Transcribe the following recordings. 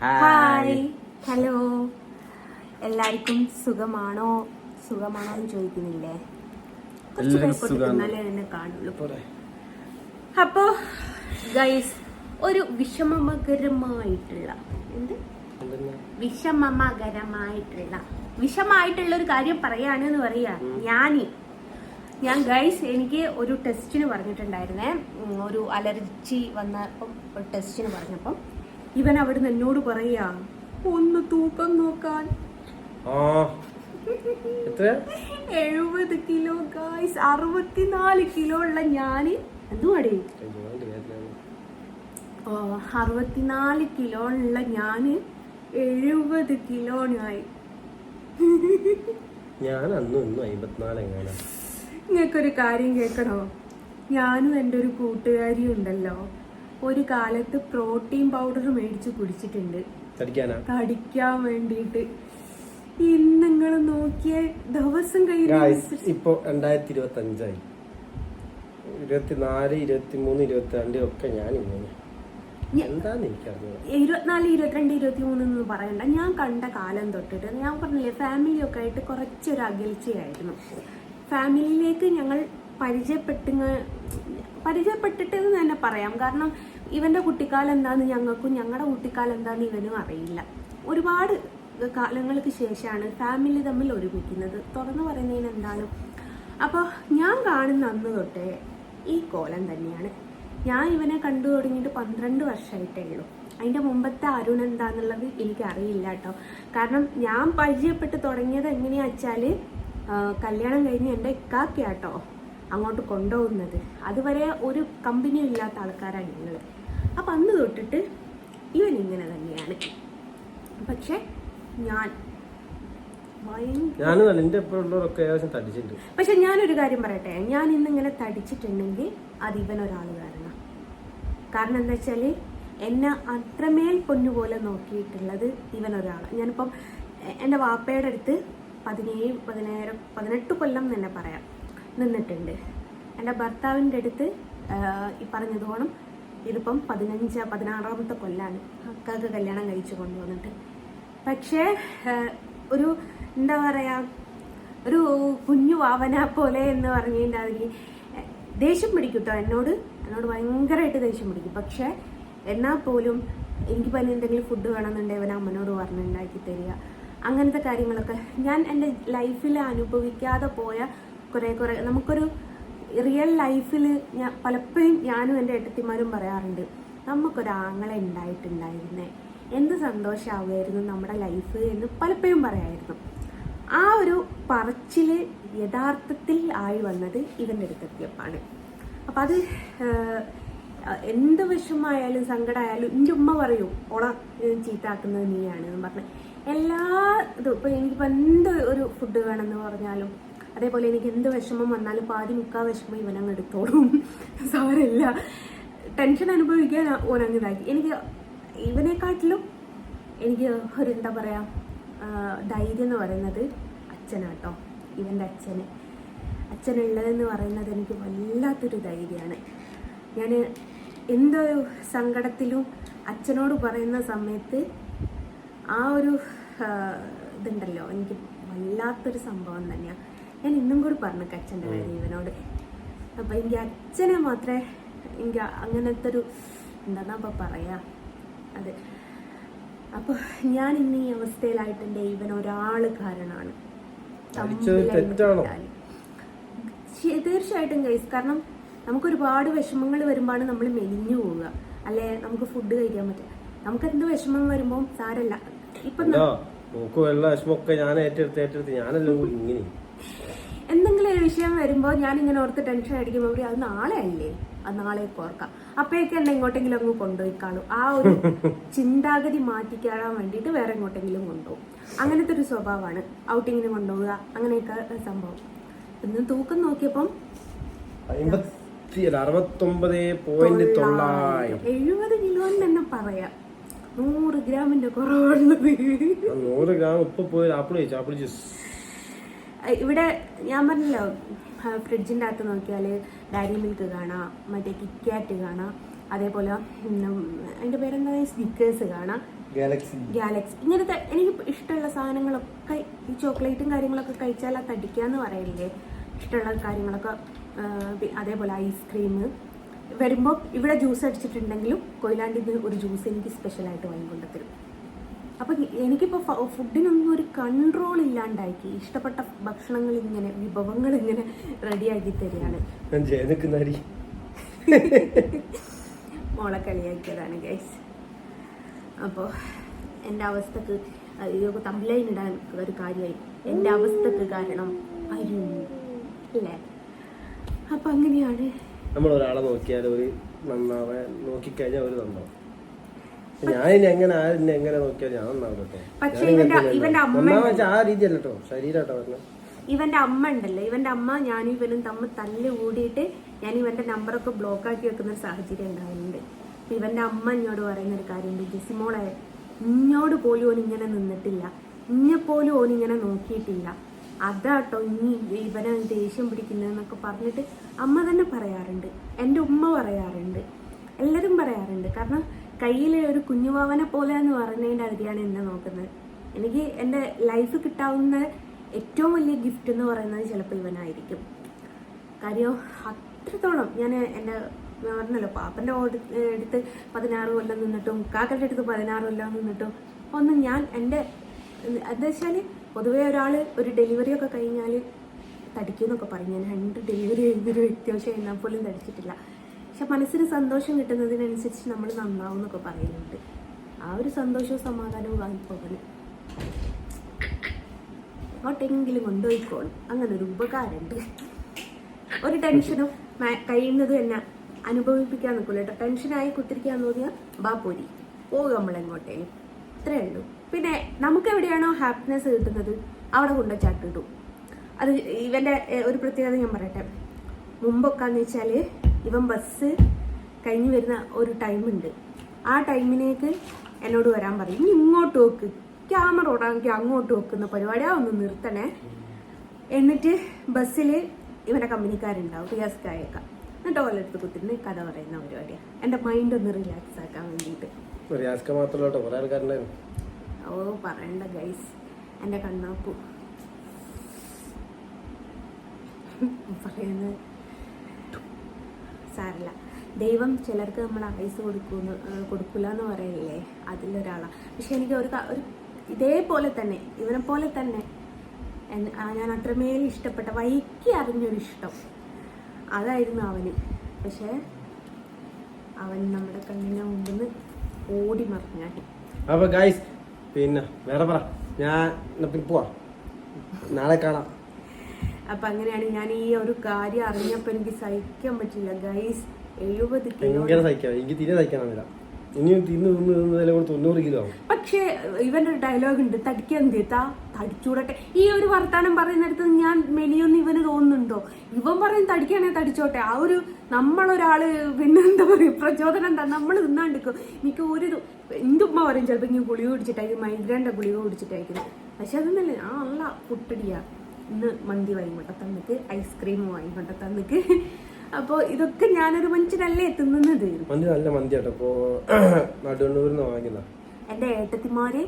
Hi hello, എല്ലാവർക്കും സുഖമാണോ എന്ന് ചോദിക്കുന്നില്ലേ? കുറച്ച് പേർക്കൊട്ട് എന്നാലേ എന്നെ കാണുള്ളൂ. അപ്പോ ഗൈസ്, ഒരു വിഷമമായിട്ടുള്ള ഒരു കാര്യം പറയാണെന്ന് പറയാ. ഞാൻ ഗൈസ്, എനിക്ക് ഒരു ടെസ്റ്റിന് പറഞ്ഞിട്ടുണ്ടായിരുന്നേ, ഒരു അലർജി വന്നപ്പം ഒരു ടെസ്റ്റിന് പറഞ്ഞപ്പം ഇവൻ അവിടുന്ന് എന്നോട് പറയാ ഒന്ന് തൂക്കം നോക്കാൻ. 70 കിലോ ഗൈസ്, 64 കിലോ ഉള്ള ഞാന് എന്തുവാടേ 64 കിലോ ഉള്ള ഞാന് 70 കിലോനായി. നിങ്ങൾക്കൊരു കാര്യം കേൾക്കണോ? ഞാനും എൻ്റെ ഒരു കൂട്ടുകാരിയും ഉണ്ടല്ലോ, ഒരു കാലത്ത് പ്രോട്ടീൻ പൗഡർ മേടിച്ച് കുടിച്ചിട്ടുണ്ട് തടിക്കാൻ വേണ്ടിയിട്ട്. ഇന്ന് നിങ്ങൾ നോക്കിയ ദിവസം ഇപ്പൊ 2025 24, 23, 22 ഒക്കെ ഞാൻ 24, 22, 23 എന്ന് പറയണ്ട. ഞാൻ കണ്ട കാലം തൊട്ടിട്ട് ഞാൻ പറഞ്ഞില്ലേ, ഫാമിലി ഒക്കെ ആയിട്ട് കുറച്ചൊരു അകൽച്ചയായിരുന്നു. ഫാമിലിയിലേക്ക് ഞങ്ങൾ പരിചയപ്പെട്ടിട്ടെന്ന് തന്നെ പറയാം. കാരണം ഇവന്റെ കുട്ടിക്കാലം എന്താന്ന് ഞങ്ങൾക്കും ഞങ്ങളുടെ കുട്ടിക്കാലം എന്താന്ന് ഇവനും അറിയില്ല. ഒരുപാട് കാലങ്ങൾക്ക് ശേഷമാണ് ഫാമിലി തമ്മിൽ ഒരുമിക്കുന്നത്. തുറന്നു പറയുന്നതിന് എന്താണ്. അപ്പോൾ ഞാൻ കാണുന്ന അന്ന് തൊട്ടേ ഈ കോലം തന്നെയാണ്. ഞാൻ ഇവനെ കണ്ടു തുടങ്ങിയിട്ട് 12 വർഷമായിട്ടേ ഉള്ളൂ. അതിൻ്റെ മുമ്പത്തെ അരുൺ എന്താന്നുള്ളത് എനിക്ക് അറിയില്ല കേട്ടോ. കാരണം ഞാൻ പരിചയപ്പെട്ട് തുടങ്ങിയത് എങ്ങനെയാ വെച്ചാൽ, കല്യാണം കഴിഞ്ഞ് എൻ്റെ ഇക്കാക്കയാട്ടോ അങ്ങോട്ട് കൊണ്ടുപോകുന്നത്. അതുവരെ ഒരു കമ്പനിയും ഇല്ലാത്ത ആൾക്കാരാണ് ഞങ്ങൾ. അപ്പം അന്ന് തൊട്ടിട്ട് ഇവൻ ഇങ്ങനെ തന്നെയാണ്. പക്ഷെ പക്ഷെ ഞാനൊരു കാര്യം പറയട്ടെ, ഞാൻ ഇന്നിങ്ങനെ തടിച്ചിട്ടുണ്ടെങ്കിൽ അത് ഇവനൊരാൾ കാരണം എന്താ വെച്ചാല്, എന്നെ അത്രമേൽ പൊന്നുപോലെ നോക്കിയിട്ടുള്ളത് ഇവനൊരാളാണ്. ഞാനിപ്പം എൻ്റെ വാപ്പയുടെ അടുത്ത് 18 കൊല്ലം തന്നെ പറയാം നിന്നിട്ടുണ്ട്. എൻ്റെ ഭർത്താവിൻ്റെ അടുത്ത് ഈ പറഞ്ഞതുപോണം ഇതിപ്പം 16-ാമത്തെ കൊല്ലാണ് അക്കാക്ക് കല്യാണം കഴിച്ചു കൊണ്ടുവന്നിട്ട്. പക്ഷേ ഒരു എന്താ പറയാ, ഒരു കുഞ്ഞു വാവന പോലെ എന്ന് പറഞ്ഞതിൻ്റെ അതിൽ ദേഷ്യം പിടിക്കും കേട്ടോ. എന്നോട് ഭയങ്കരമായിട്ട് ദേഷ്യം പിടിക്കും. പക്ഷെ എന്നാൽ പോലും എനിക്കിപ്പോൾ എന്തെങ്കിലും ഫുഡ് വേണമെന്നുണ്ടെങ്കിൽ അവൻ അമ്മനോട് പറഞ്ഞുണ്ടാക്കി തരിക. അങ്ങനത്തെ കാര്യങ്ങളൊക്കെ ഞാൻ എൻ്റെ ലൈഫിൽ അനുഭവിക്കാതെ പോയ കുറേ നമുക്കൊരു റിയൽ ലൈഫിൽ പലപ്പോഴും ഞാനും എൻ്റെ ഏട്ടത്തിമാരും പറയാറുണ്ട്, നമുക്കൊരാങ്ങളെ ഉണ്ടായിട്ടുണ്ടായിരുന്നേ എന്ത് സന്തോഷമാവുമായിരുന്നു നമ്മുടെ ലൈഫ് എന്ന് പലപ്പോഴും പറയായിരുന്നു. ആ ഒരു പറച്ചിൽ യഥാർത്ഥത്തിൽ ആയി വന്നത് ഇവൻ്റെ അടുത്തെത്തിയപ്പാണ്. അപ്പം അത് എന്ത് വിഷമമായാലും സങ്കടമായാലും എൻ്റെ ഉമ്മ പറയും, ഓള ചീത്താക്കുന്നത് നീയാണ് എന്ന് പറഞ്ഞ് എല്ലാ ഇതും. ഇപ്പം എനിക്കിപ്പോൾ എന്ത് ഒരു ഫുഡ് വേണമെന്ന് പറഞ്ഞാലും, അതേപോലെ എനിക്ക് എന്ത് വിഷമം വന്നാലും മുക്കാൽ വിഷമം ഇവനങ്ങ് എടുത്തോളും. സാരമില്ല, ടെൻഷൻ അനുഭവിക്കാൻ ഓനങ്ങ് ഇതാക്കി. എനിക്ക് ഇവനെക്കാട്ടിലും എനിക്ക് ഒരു എന്താ പറയുക, ധൈര്യം എന്ന് പറയുന്നത് അച്ഛനാട്ടോ. ഇവൻ്റെ അച്ഛനുള്ളതെന്ന് പറയുന്നത് എനിക്ക് വല്ലാത്തൊരു ധൈര്യമാണ്. ഞാൻ എന്തൊരു സങ്കടത്തിലും അച്ഛനോട് പറയുന്ന സമയത്ത് ആ ഒരു ഇതുണ്ടല്ലോ, എനിക്ക് വല്ലാത്തൊരു സംഭവം തന്നെയാണ്. ഞാൻ ഇന്നും കൂടി പറഞ്ഞു അച്ഛൻ്റെ കാര്യം ഇവനോട്. അപ്പം എനിക്ക് അച്ഛനെ മാത്രമേ എനിക്ക് അങ്ങനത്തെ ഒരു എന്താ അപ്പം പറയാ അത്. അപ്പോൾ ഞാൻ ഇന്ന് ഈ അവസ്ഥയിലായിട്ടെൻ്റെ ഇവൻ ഒരാൾ കാരണമാണ്. തീർച്ചയായിട്ടും ഗൈസ്, കാരണം നമുക്കൊരുപാട് വിഷമങ്ങൾ വരുമ്പോഴാണ് നമ്മൾ മെലിഞ്ഞു പോവുക, അല്ലെ നമുക്ക് ഫുഡ് കഴിക്കാൻ പറ്റുക. നമുക്ക് എന്ത് വിഷമം വരുമ്പോൾ സാരല്ല. ഇപ്പൊ എന്തെങ്കിലും ഒരു വിഷയം വരുമ്പോൾ ഞാൻ ഇങ്ങനെ ഓർത്ത് ടെൻഷൻ അടിക്കുമ്പോൾ അത് നാളെ അല്ലേ, അത് നാളേക്ക് ഓർക്കാം, അപ്പോഴേക്ക് എന്നെ എങ്ങോട്ടെങ്കിലും അങ്ങ് കൊണ്ടുപോയിക്കാളും. ആ ഒരു ചിന്താഗതി മാറ്റിക്കാളാൻ വേണ്ടിയിട്ട് വേറെ എങ്ങോട്ടെങ്കിലും കൊണ്ടുപോകും. അങ്ങനത്തെ ഒരു സ്വഭാവമാണ്. ഔട്ടിങ്ങിന് കൊണ്ടുപോവുക, അങ്ങനെയൊക്കെ സംഭവം. ഇന്ന് തൂക്കം നോക്കിയപ്പം 70 കിലോ തന്നെ പറയാം. 100 ഗ്രാമിന്റെ കുറവുള്ളത്. ഇവിടെ ഞാൻ പറഞ്ഞല്ലോ, ഫ്രിഡ്ജിൻ്റെ അകത്ത് നോക്കിയാൽ ഡയറി മിൽക്ക് കാണാം, മറ്റേ കിറ്റ്കാറ്റ് കാണാം, അതേപോലെ അതിൻ്റെ പേരെന്താ സ്നിക്കേഴ്സ് കാണാം, ഗാലക്സി ഇങ്ങനത്തെ എനിക്ക് ഇഷ്ടമുള്ള സാധനങ്ങളൊക്കെ ഈ ചോക്ലേറ്റും കാര്യങ്ങളൊക്കെ കഴിച്ചാൽ തടിക്കാന്ന് പറയില്ലേ, ഇഷ്ടമുള്ള കാര്യങ്ങളൊക്കെ. അതേപോലെ ഐസ്ക്രീം വരുമ്പോൾ ഇവിടെ ജ്യൂസ് അടിച്ചിട്ടുണ്ടെങ്കിലും കൊയിലാണ്ടിൽ നിന്ന് ഒരു ജ്യൂസ് എനിക്ക് സ്പെഷ്യലായിട്ട് വാങ്ങിക്കൊണ്ട് തരും. അപ്പം എനിക്കിപ്പോൾ ഫുഡിനൊന്നും ഒരു കൺട്രോൾ ഇല്ലാണ്ടാക്കി ഇഷ്ടപ്പെട്ട ഭക്ഷണങ്ങൾ ഇങ്ങനെ വിഭവങ്ങൾ ഇങ്ങനെ റെഡിയാക്കി തരികയാണ്. മോളെ കളിയാക്കിയതാണ് ഗൈസ്. അപ്പോൾ എൻ്റെ അവസ്ഥക്ക് തമ്പ്ലൈൻ ഇടാൻ ഒരു കാര്യമായി. എൻ്റെ അവസ്ഥക്ക് കാരണം അരുൺ അല്ലേ? അപ്പം അങ്ങനെയാണ്. നമ്മൾ ഒരാളെ നോക്കിയാൽ ഒരു നന്നാവാൻ നോക്കിക്കഴിഞ്ഞാൽ ഒരു നന്നാവും. ഞാൻ എങ്ങനെ എങ്ങനെ നോക്കിയാൽ ഞാൻ നന്നാവട്ടെ. ആ രീതിയല്ല കേട്ടോ, ശരീരട്ടോ പറഞ്ഞത്. ഇവന്റെ അമ്മ ഉണ്ടല്ലോ, ഇവന്റെ അമ്മ ഞാനും ഇവനും തമ്മിൽ തല്ല് കൂടിയിട്ട് ഞാൻ ഇവന്റെ നമ്പറൊക്കെ ബ്ലോക്ക് ആക്കി വെക്കുന്ന ഒരു സാഹചര്യം ഉണ്ടാവുന്നുണ്ട്. അപ്പൊ ഇവന്റെ അമ്മ എന്നോട് പറയുന്ന ഒരു കാര്യമുണ്ട്, ജെസിമോളെ ഇഞ്ഞോട് പോലും ഓൻ ഇങ്ങനെ നിന്നിട്ടില്ല, ഇഞ്ഞെപ്പോലും ഓൻ ഇങ്ങനെ നോക്കിയിട്ടില്ല, അതാട്ടോ ഇനി ഇവനെ ദേഷ്യം പിടിക്കുന്നതെന്നൊക്കെ പറഞ്ഞിട്ട് അമ്മ തന്നെ പറയാറുണ്ട്, എൻ്റെ ഉമ്മ പറയാറുണ്ട്, എല്ലാവരും പറയാറുണ്ട്. കാരണം കയ്യിലെ ഒരു കുഞ്ഞുവാവനെ പോലെ എന്ന് പറഞ്ഞതിൻ്റെ അതിരെയാണ് എന്നെ നോക്കുന്നത്. എനിക്ക് എൻ്റെ ലൈഫ് കിട്ടാവുന്ന ഏറ്റവും വലിയ ഗിഫ്റ്റ് എന്ന് പറയുന്നത് ചിലപ്പോൾ ഇവനായിരിക്കും. കാര്യം അത്രത്തോളം ഞാൻ എൻ്റെ പറഞ്ഞല്ലോ, പാപ്പൻ്റെ അടുത്ത് 16 കൊല്ലം നിന്നിട്ടും കാക്കൻ്റെ അടുത്ത് 16 കൊല്ലം നിന്നിട്ടും ഒന്നും ഞാൻ എൻ്റെ എന്താ വെച്ചാൽ പൊതുവേ ഒരാൾ ഒരു ഡെലിവറി ഒക്കെ കഴിഞ്ഞാൽ തടിക്കുമെന്നൊക്കെ പറയും. ഞാൻ 2 ഡെലിവറി കഴിഞ്ഞൊരു വ്യക്തി, പക്ഷേ എന്നാൽ പോലും തടിച്ചിട്ടില്ല. പക്ഷെ മനസ്സിന് സന്തോഷം കിട്ടുന്നതിനനുസരിച്ച് നമ്മൾ നന്നാവും എന്നൊക്കെ പറയുന്നുണ്ട്. ആ ഒരു സന്തോഷവും സമാധാനവും വാങ്ങിപ്പോകണം, അങ്ങോട്ടെങ്കിലും കൊണ്ടുപോയിക്കോളും. അങ്ങനെ ഒരു ഉപകാരമുണ്ട്. ഒരു ടെൻഷനും കഴിയുന്നത് തന്നെ അനുഭവിപ്പിക്കാൻ നിൽക്കില്ല കേട്ടോ. ടെൻഷനായി കുത്തിരിക്കാൻ തോന്നിയാൽ ബാപ്പോരി പോകുക നമ്മളെങ്ങോട്ടേലും, ഇത്രയേ ഉള്ളൂ. പിന്നെ നമുക്ക് എവിടെയാണോ ഹാപ്പിനെസ് കിട്ടുന്നത് അവിടെ കൊണ്ട് ചാട്ടിട്ടു. അത് ഇവൻ്റെ ഒരു പ്രത്യേകത ഞാൻ പറയട്ടെ. മുമ്പൊക്കെ എന്ന് വെച്ചാൽ ഇവൻ ബസ് കഴിഞ്ഞ് വരുന്ന ഒരു ടൈമുണ്ട്. ആ ടൈമിനേക്ക് എന്നോട് വരാൻ പറയും, ഇനി ഇങ്ങോട്ട് നോക്ക്, ക്യാമറ ഓടാമെങ്കിൽ അങ്ങോട്ട് നോക്കുന്ന പരിപാടിയാ, ഒന്ന് നിർത്തണേ. എന്നിട്ട് ബസ്സിൽ ഇവൻ്റെ കമ്പനിക്കാരുണ്ടാവും, റിയാസ്കായൊക്കെ, എന്നിട്ട് ഓലെടുത്ത് കുത്തിരുന്ന് കഥ പറയുന്ന പരിപാടിയാണ്. എൻ്റെ മൈൻഡ് ഒന്ന് റിലാക്സ് ആക്കാൻ വേണ്ടിയിട്ട്. ഓ പറയണ്ട ഗൈസ്, എൻ്റെ കണ്ണാപ്പു പറയുന്നത് സാരല്ല. ദൈവം ചിലർക്ക് നമ്മൾ ആയുസ് കൊടുക്കില്ല എന്ന് പറയില്ലേ, അതിലൊരാളാണ്. പക്ഷെ എനിക്ക് ഒരു ഇതേപോലെ തന്നെ ഇവനെ പോലെ തന്നെ ഞാൻ അത്രമേൽ ഇഷ്ടപ്പെട്ട വൈകി അറിഞ്ഞൊരിഷ്ടം അതായിരുന്നു അവന്. പക്ഷെ അവൻ നമ്മുടെ കണ്ണിനെ മുമ്പിൽ ഓടി മറിഞ്ഞാൽ. അപ്പൊ ഗൈസ് പിന്നെ വേറെ പറ, ഞാൻ പോവാ, നാളെ കാണാം. അപ്പൊ അങ്ങനെയാണ്. ഞാൻ ഈ ഒരു കാര്യം അറിഞ്ഞപ്പോ എനിക്ക് സഹിക്കാൻ പറ്റില്ല ഗൈസ്. 70 കിലോ എനിക്ക് തീരെ സഹിക്കാനില്ല. ഇനിയും തിന്ന് 90 കിലോ ആവും. പക്ഷെ ഇവന്റെ ഒരു ഡയലോഗ് ഉണ്ട്, തടിക്കാൻ തീർത്താ തടിച്ചൂടട്ടെ. ഈ ഒരു വർത്താനം പറയുന്നിടത്ത് ഞാൻ മെലിയൊന്നും ഇവന് തോന്നുന്നുണ്ടോ? ഇവൻ പറയും തടിക്കാണെ തടിച്ചോട്ടെ. ആ ഒരു നമ്മളൊരാള് പിന്നെ എന്താ പറയുക, പ്രചോദനം എന്താ, നമ്മൾ തിന്നാണ്ടിരിക്കും. എനിക്ക് എന്റെ ഉമ്മ പറയും ചിലപ്പോൾ ഇങ്ങനെ ഗുളിക കുടിച്ചിട്ടായിരിക്കും, മൈഗ്രൈൻ്റെ ഗുളിക കുടിച്ചിട്ടായിരിക്കും. പക്ഷെ അതൊന്നല്ല, ആ ഉള്ള പുട്ടടിയാ. ഇന്ന് മന്തി വാങ്ങിക്കൊണ്ട തന്നിക്ക്, ഐസ്ക്രീം വാങ്ങിക്കൊണ്ട തന്നിക്ക്. അപ്പോൾ ഇതൊക്കെ ഞാനൊരു മനുഷ്യനല്ലേ തിന്നുന്നത്. എൻ്റെ ഏട്ടത്തിമാരെ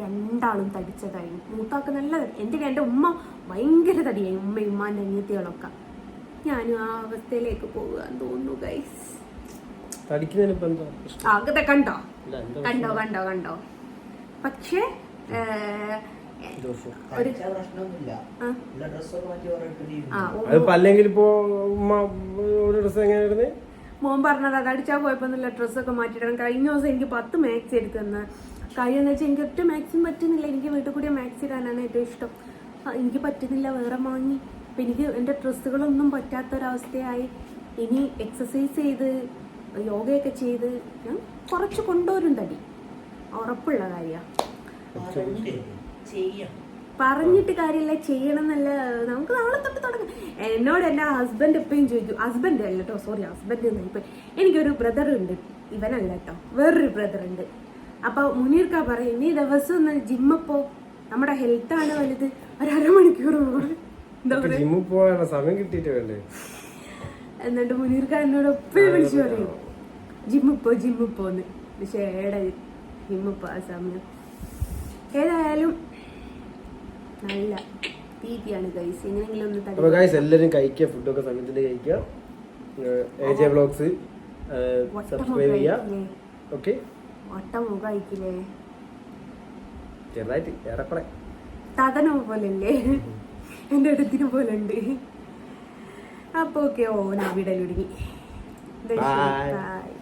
2 തടിച്ചതായി. മൂത്താക്ക് നല്ല, എൻ്റെ ഉമ്മ ഭയങ്കര തടിയായി, ഉമ്മാൻ്റെ അനിയത്തികളൊക്കെ. ഞാനും ആ അവസ്ഥയിലേക്ക് പോകാൻ തോന്നുന്നു ഗൈസ്. ആകെ കണ്ടോ. പക്ഷേ മോൻ പറഞ്ഞത് അത് അടിച്ചാൽ പോയപ്പോന്നില്ല, ഡ്രസ്സൊക്കെ മാറ്റിയിടണം. കഴിഞ്ഞ ദിവസം എനിക്ക് 10 മാക്സി എടുക്കുന്ന കാര്യം എന്ന് വെച്ചാൽ എനിക്ക് ഒറ്റ മാക്സിം പറ്റുന്നില്ല. എനിക്ക് വീട്ടിൽ കൂടിയ മാക്സി ഇടാനാണ് ഏറ്റവും ഇഷ്ടം. എനിക്ക് പറ്റുന്നില്ല, വേറെ വാങ്ങി. അപ്പം എനിക്ക് എൻ്റെ ഡ്രസ്സുകളൊന്നും പറ്റാത്തൊരവസ്ഥയായി. ഇനി എക്സസൈസ് ചെയ്ത് യോഗയൊക്കെ ചെയ്ത് ഞാൻ കുറച്ച് കൊണ്ടുവരും തടി, ഉറപ്പുള്ള കാര്യമാണ്. പറഞ്ഞിട്ട് കാര്യമില്ല, ചെയ്യണം എന്നല്ല. നമുക്ക് നാളെ തൊട്ട് തുടങ്ങാം. എന്നോട് എൻ്റെ ഹസ്ബൻഡ് എപ്പോഴും ചോദിക്കും, ഹസ്ബൻഡ് അല്ല കേട്ടോ, സോറി, ഹസ്ബൻഡ് എന്ന് ഇപ്പം എനിക്കൊരു ബ്രദർ ഉണ്ട്, ഇവനല്ല കേട്ടോ, വേറൊരു ബ്രദർ ഉണ്ട്. അപ്പോൾ മുനീർക്ക പറയും, നീ ദിവസം ഒന്ന് ജിമ്മപ്പോ, നമ്മുടെ ഹെൽത്താണ് വലുത്, ഒരു അരമണിക്കൂർ എന്താ പറയുക സമയം കിട്ടിയിട്ട് വേണ്ടേ. എന്നിട്ട് മുനീർക്ക എന്നോട് എപ്പോഴും വിളിച്ചു പറയും ജിമ്മിപ്പോന്ന്. പക്ഷേ ഇന്നിപ്പോൾ ആ സമയം ഏതായാലും നല്ല തീറ്റിയാണ് ഗൈസ്. എങ്ങനെയെങ്കിലും ഒന്ന് അപ്പോൾ ഗൈസ് എല്ലാവരും കഴിക്കുക, ഫുഡൊക്കെ സമയത്തിന് കഴിക്കുക. AJ വ്ളോഗ്സ് സബ്സ്ക്രൈബ് ചെയ്യുക. ഓക്കെ, ഒട്ട മുഖായിക്കില്ലേ ചെറുതായിട്ട് ഏറെക്കുറെ തതനോ പോലല്ലേ, എൻ്റെ അടുത്തിന് പോലെ ഉണ്ട്. അപ്പോൾ ഓക്കെ, ഓ ഞാൻ വിടലൊടുങ്ങി. Bye. ബൈ.